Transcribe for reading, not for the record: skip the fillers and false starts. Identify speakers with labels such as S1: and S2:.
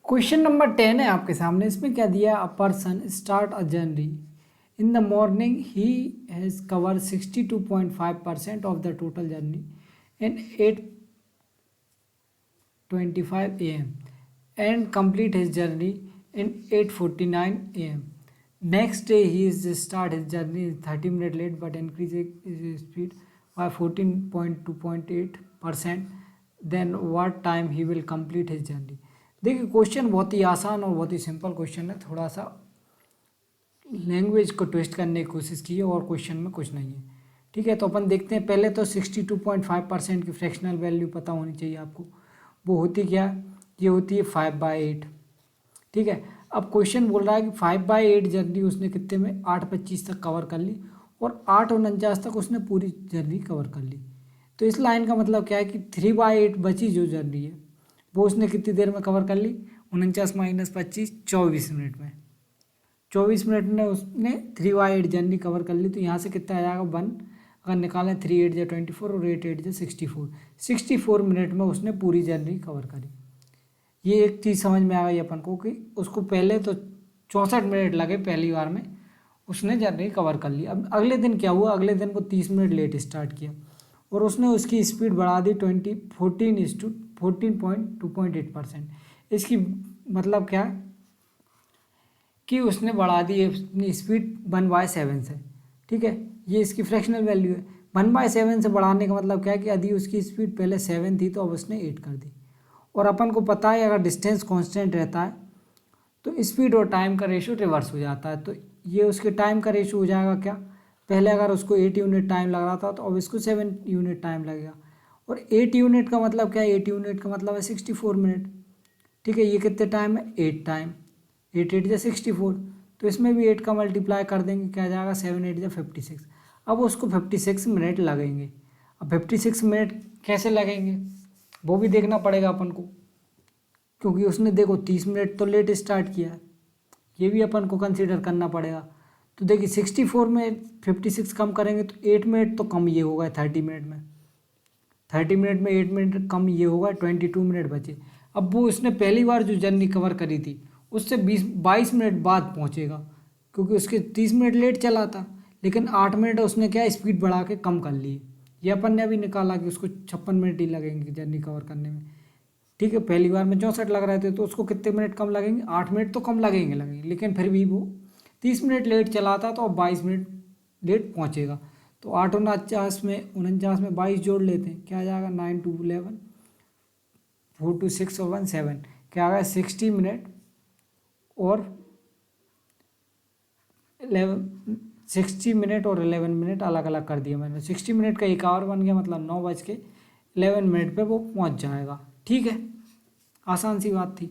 S1: Question number 10 है आपके सामने। इसमें क्या दिया, a person start a journey in the morning he has cover 62.5% of the total journey in 8:25 AM and complete his journey in 8:49 AM. Next day he is start his journey 30 minutes late but increase his speed by 14.2.8%. Then what time he will complete his journey? देखिए question बहुत ही आसान और बहुत ही simple question है। थोड़ा सा language को twist करने की कोशिश की है और क्वेश्चन में कुछ नहीं है। ठीक है, तो अपन देखते हैं। पहले तो 62.5% की फ्रैक्शनल वैल्यू पता होनी चाहिए आपको। वो होती क्या, ये होती है 5/8। ठीक है, अब क्वेश्चन बोल रहा है कि 5/8 जर्नी उसने कितने में 8:25 तक कवर कर ली और 8:49 तक उसने पूरी जर्नी कवर कर ली। तो इस लाइन का मतलब क्या है कि 3/8 बची जो जर्नी है वो उसने कितनी देर में कवर कर ली, 49 - 25 24 मिनट में। 24 मिनट में उसने 3/8 जर्नी कवर कर ली। तो यहाँ से कितना आ जाएगा 1, अगर निकालें 3 8 × 24 और 8 8 × 64, 64 मिनट में उसने पूरी जर्नी कवर करी। ये एक चीज़ समझ में आ गई अपन को कि उसको पहले तो 64 मिनट लगे, पहली बार में उसने जर्नी कवर कर ली। अब अगले दिन क्या हुआ, अगले दिन वो 30 मिनट लेट स्टार्ट किया और उसने उसकी स्पीड बढ़ा दी 14.2.8%। इसकी मतलब क्या कि उसने बढ़ा दी अपनी स्पीड 1/7 से। ठीक है, ये इसकी फ्रैक्शनल वैल्यू है। 1/7 से बढ़ाने का मतलब क्या है कि यदि उसकी स्पीड पहले 7 थी तो अब उसने 8 कर दी। और अपन को पता है अगर डिस्टेंस कांस्टेंट रहता है तो स्पीड और टाइम का रेशियो रिवर्स हो जाता है। तो ये उसके टाइम का रेशियो हो जाएगा क्या, पहले अगर उसको 8 यूनिट टाइम लग रहा था तो अब इसको 7 यूनिट टाइम लगेगा। और 8 यूनिट का मतलब क्या है, 8 यूनिट का मतलब है 64 मिनट। ठीक है, ये कितने टाइम है, 8 टाइम, 8 8 × 64। तो इसमें भी 8 का मल्टीप्लाई कर देंगे, क्या जाएगा 7 8 × 56। अब उसको 56 मिनट लगेंगे। अब 56 मिनट कैसे लगेंगे वो भी देखना पड़ेगा अपन को, क्योंकि उसने देखो 30 मिनट तो लेट स्टार्ट किया है, ये भी अपन को कंसीडर करना पड़ेगा। तो देखिए 64 में 56 कम करेंगे तो 8 मिनट तो कम ये होगा 30 मिनट में, 30 मिनट में 8 मिनट कम ये होगा, 22 मिनट बचे। अब वो उसने पहली बार जो जर्नी कवर करी थी उससे 22 मिनट बाद पहुंचेगा, क्योंकि उसके 30 मिनट लेट चला था। लेकिन 8 मिनट उसने क्या स्पीड बढ़ा के कम कर ली। ये अपन ने अभी निकाला कि उसको 56 मिनट ही लगेंगे जर्नी कवर करने में। ठीक है, पहली बार में 64 लग रहे थे तो उसको कितने मिनट कम लगेंगे, 8 मिनट तो कम लगेंगे, लेकिन फिर भी वो 30 मिनट लेट चला था तो अब 22 मिनट लेट पहुंचेगा। तो 8 49 में 22 जोड़ लेते हैं, क्या आ जाएगा 9 2 11 4 2 6 और 1 7, क्या आ गया 60 मिनट और 11 मिनट अलग अलग कर दिया मैंने। 60 मिनट का एक आवर बन गया, मतलब 9:11 पे वो पहुंच जाएगा। ठीक है, आसान सी बात थी।